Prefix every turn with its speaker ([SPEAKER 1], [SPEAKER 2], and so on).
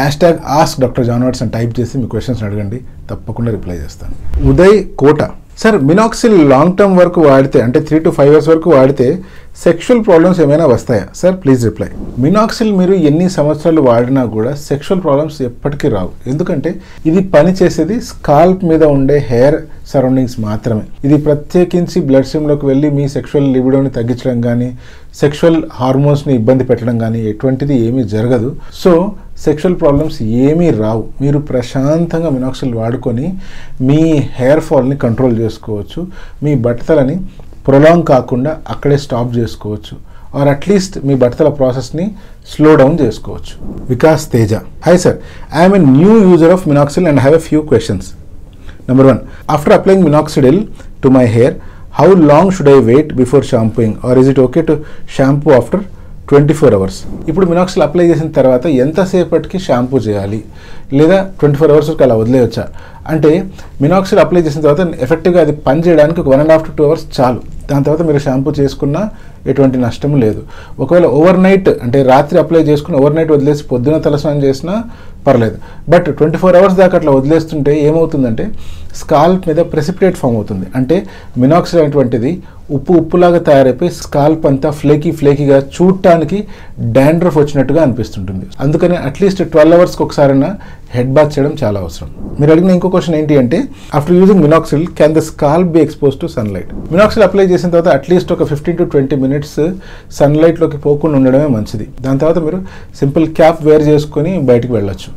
[SPEAKER 1] #AskDrJohnwatts అని type చేసి మీ questions అడగండి, తప్పకుండా రిప్లై చేస్తాను. ఉదయ్ కోట, సార్ మినాక్సిల్ లాంగ్ టర్మ్ వరకు వాడితే అంటే 3 to 5 years వరకు వాడితే సెక్షువల్ ప్రాబ్లమ్స్ ఏమైనా వస్తాయా సార్? Please reply. మినాక్సిల్ మీరు ఎన్ని సంవత్సరాలు వాడినా కూడా సెక్షువల్ ప్రాబ్లమ్స్ ఎప్పటికీ రావు. ఎందుకంటే ఇది పని చేసేది స్కాల్ప్ మీద ఉండే హెయిర్ సరౌండింగ్స్ మాత్రమే. ఇది ప్రత్యేకించి బ్లడ్ స్ట్రీమ్లోకి వెళ్ళి మీ సెక్షువల్ లిబిడోని తగ్గించడం కానీ సెక్షువల్ హార్మోన్స్ని ఇబ్బంది పెట్టడం కానీ ఎటువంటిది ఏమీ జరగదు. సో సెక్షువల్ ప్రాబ్లమ్స్ ఏమీ రావు. మీరు ప్రశాంతంగా మినాక్సిల్ వాడుకొని మీ హెయిర్ ఫాల్ని కంట్రోల్ చేసుకోవచ్చు. మీ బట్టతలని ప్రొలాంగ్ కాకుండా అక్కడే స్టాప్ చేసుకోవచ్చు. ఆర్ అట్లీస్ట్ మీ బట్టతల ప్రాసెస్ని స్లో డౌన్ చేసుకోవచ్చు. Vikas Teja, hi sir, I'm a new user of Minoxil and have a few questions. Number 1, after applying minoxidil to my hair, how long should I wait before shampooing, or is it okay to shampoo after 24 hours? ఇప్పుడు మినాక్సిల్ apply చేసిన తర్వాత ఎంతసేపటికి shampoo చేయాలి, లేదా 24 hours వరకు అలా వదిలేయచ్చా అంటే, మినాక్సిల్ apply చేసిన తర్వాత ఎఫెక్టివ్గా అది పని చేయడానికి 1.5 to 2 hours చాలు. దాని తర్వాత మీరు షాంపూ చేసుకున్నా ఎటువంటి నష్టం లేదు. ఒకవేళ ఓవర్ నైట్ అంటే రాత్రి అప్లై చేసుకుని ఓవర్ నైట్ వదిలేసి పొద్దున తలస్నానం చేసినా పర్లేదు. బట్ 24 hours దాకా అట్లా వదిలేస్తుంటే ఏమవుతుందంటే స్కాల్ప్ మీద ప్రెసిపిటేట్ ఫామ్ అవుతుంది. అంటే మినాక్సిల్ అనేటువంటిది ఉప్పులాగా తయారైపోయి స్కాల్ప్ అంతా ఫ్లేకీగా చూడటానికి డాండ్రఫ్ వచ్చినట్టుగా అనిపిస్తుంటుంది. అందుకని అట్లీస్ట్ 12 hours ఒకసారైనా హెడ్ బాత్ చేయడం చాలా అవసరం. మీరు అడిగిన ఇంకో క్వశ్చన్ ఏంటి అంటే, after using Minoxil can the scalp be expose to sunlight? Minoxil apply చేసిన తర్వాత అట్లీస్ట్ ఒక 15 to 20 minutes సన్లైట్లోకి పోకుండా ఉండడమే మంచిది. దాని తర్వాత మీరు సింపుల్ క్యాప్ వేర్ చేసుకొని బయటికి వెళ్ళొచ్చు.